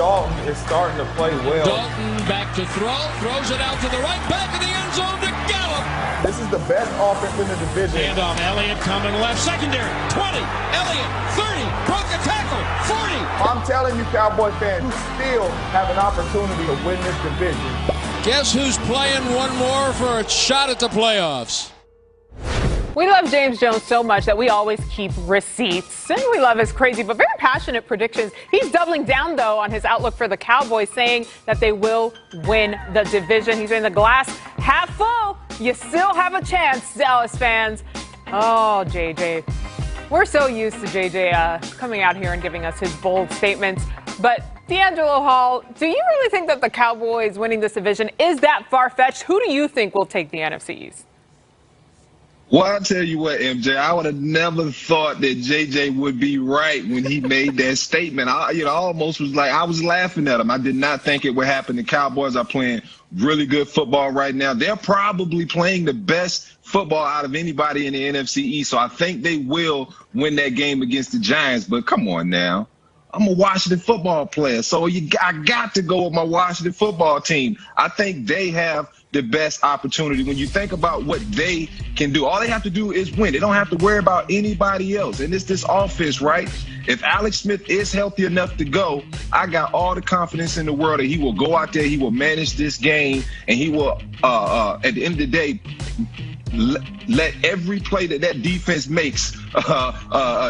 Dalton is starting to play well. Dalton back to throw, throws it out to the right, back in the end zone to Gallup. This is the best offense in the division. And Elliott coming left, secondary, 20, Elliott, 30, broke a tackle, 40. I'm telling you, Cowboy fans, you still have an opportunity to win this division. Guess who's playing one more for a shot at the playoffs? We love James Jones so much that we always keep receipts. And we love his crazy but very passionate predictions. He's doubling down, though, on his outlook for the Cowboys, saying that they will win the division. He's in the glass half full. You still have a chance, Dallas fans. Oh, JJ. We're so used to JJ coming out here and giving us his bold statements. But D'Angelo Hall, do you really think that the Cowboys winning this division is that far-fetched? Who do you think will take the NFC East? Well, I'll tell you what, MJ, I would have never thought that JJ would be right when he made that statement. I almost was like, I was laughing at him. I did not think it would happen. The Cowboys are playing really good football right now. They're probably playing the best football out of anybody in the NFC East. So I think they will win that game against the Giants. But come on now. I'm a Washington football player, so I got to go with my Washington football team. I think they have the best opportunity. When you think about what they can do, all they have to do is win. They don't have to worry about anybody else. And it's this offense, right? If Alex Smith is healthy enough to go, I got all the confidence in the world that he will go out there, he will manage this game, and he will, at the end of the day, let every play that defense makes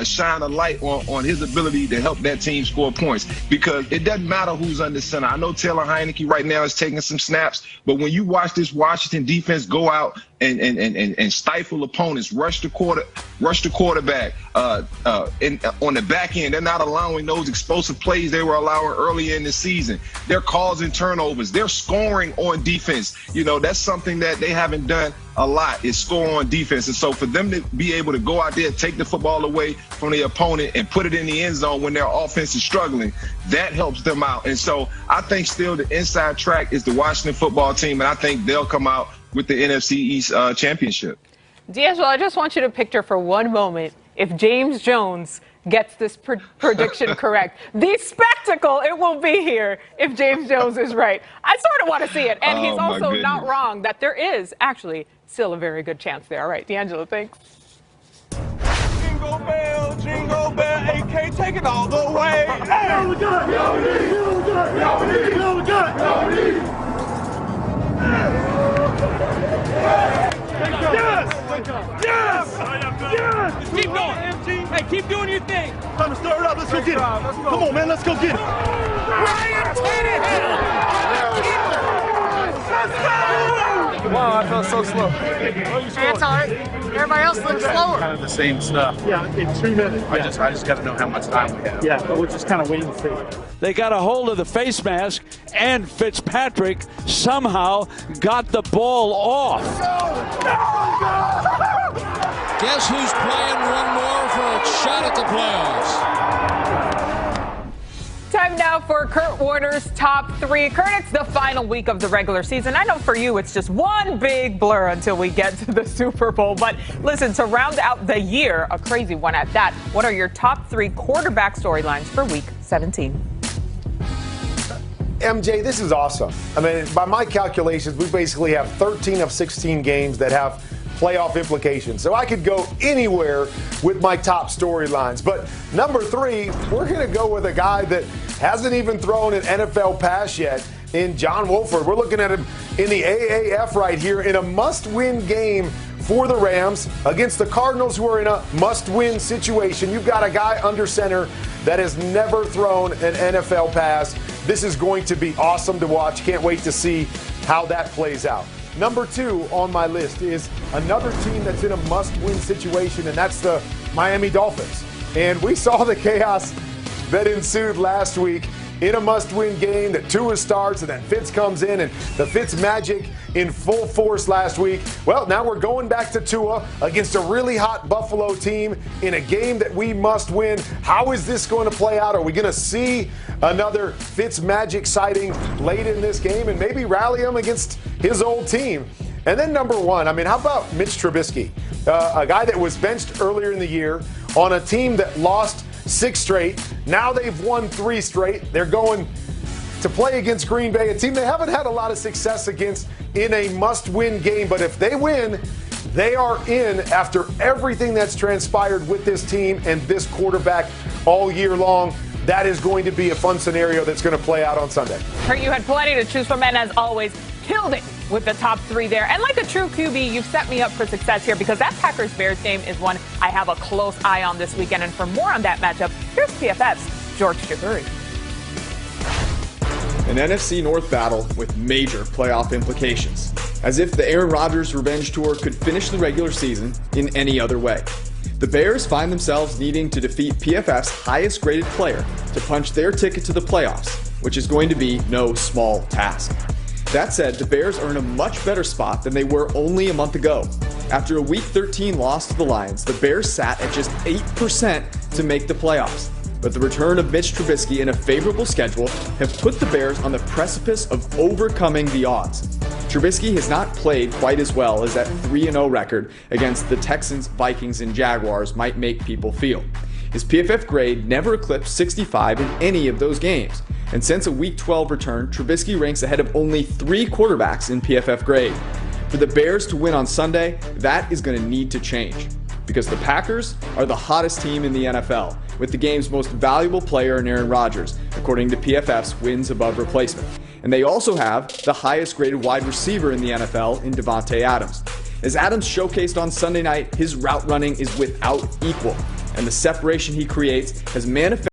shine a light on his ability to help that team score points, because it doesn't matter who's under center. I know Taylor Heineke right now is taking some snaps, but when you watch this Washington defense go out and stifle opponents, rush the quarterback, and on the back end, they're not allowing those explosive plays they were allowing earlier in the season. They're causing turnovers. They're scoring on defense. You know, that's something that they haven't done a lot, is score on defense. And so for them to be able to go out there, take the football away from the opponent and put it in the end zone when their offense is struggling, that helps them out. And so I think still the inside track is the Washington football team, and I think they'll come out with the NFC East championship. D'Angelo, I just want you to picture for one moment if James Jones gets this prediction correct. The spectacle it will be here if James Jones is right. I sort of want to see it. And he's also not wrong that there is actually still a very good chance there. All right, D'Angelo, thanks. Jingle bell, AK, take it all the way. Hey! Yes! Keep going, MG. Hey, keep doing your thing. Time to stir it up. Let's go get it. Come on, man. Let's go get it. Ryan Tannehill. Let's go! Wow, I felt so slow. That's all right. Everybody else looks slower. Kind of the same stuff. Yeah, in 2 minutes. I just got to know how much time we have. Yeah, but we're just kind of waiting to see. They got a hold of the face mask, and Fitzpatrick somehow got the ball off. Guess who's playing one more for a shot at the playoffs? Time now for Kurt Warner's Top 3. Kurt, it's the final week of the regular season. I know for you it's just one big blur until we get to the Super Bowl. But listen, to round out the year, a crazy one at that, what are your top 3 quarterback storylines for Week 17? MJ, this is awesome. I mean, by my calculations, we basically have 13 of 16 games that have playoff implications. So I could go anywhere with my top storylines. But number 3, we're going to go with a guy that hasn't even thrown an NFL pass yet in John Wolford. We're looking at him in the AAF right here in a must-win game for the Rams against the Cardinals, who are in a must-win situation. You've got a guy under center that has never thrown an NFL pass. This is going to be awesome to watch. Can't wait to see how that plays out. Number 2 on my list is another team that's in a must-win situation, and that's the Miami Dolphins. And we saw the chaos that ensued last week in a must-win game that Tua starts, and then Fitz comes in, and the Fitz magic in full force last week. Well, now we're going back to Tua against a really hot Buffalo team in a game that we must win. How is this going to play out? Are we going to see another Fitz magic sighting late in this game and maybe rally him against his old team? And then number 1, I mean, how about Mitch Trubisky, a guy that was benched earlier in the year on a team that lost 6 straight. Now they've won 3 straight. They're going to play against Green Bay, a team they haven't had a lot of success against in a must-win game. But if they win, they are in after everything that's transpired with this team and this quarterback all year long. That is going to be a fun scenario that's going to play out on Sunday. Kurt, you had plenty to choose from, and as always, killed it with the top three there. And like a true QB, you've set me up for success here because that Packers-Bears game is one I have a close eye on this weekend. And for more on that matchup, here's PFF's George Chahrouri. An NFC North battle with major playoff implications. As if the Aaron Rodgers revenge tour could finish the regular season in any other way. The Bears find themselves needing to defeat PFF's highest graded player to punch their ticket to the playoffs, which is going to be no small task. That said, the Bears are in a much better spot than they were only a month ago. After a Week 13 loss to the Lions, the Bears sat at just 8% to make the playoffs. But the return of Mitch Trubisky and a favorable schedule have put the Bears on the precipice of overcoming the odds. Trubisky has not played quite as well as that 3-0 record against the Texans, Vikings, and Jaguars might make people feel. His PFF grade never eclipsed 65 in any of those games. And since a Week 12 return, Trubisky ranks ahead of only 3 quarterbacks in PFF grade. For the Bears to win on Sunday, that is going to need to change. Because the Packers are the hottest team in the NFL, with the game's most valuable player in Aaron Rodgers, according to PFF's wins above replacement. And they also have the highest graded wide receiver in the NFL in Davante Adams. As Adams showcased on Sunday night, his route running is without equal, and the separation he creates has manifested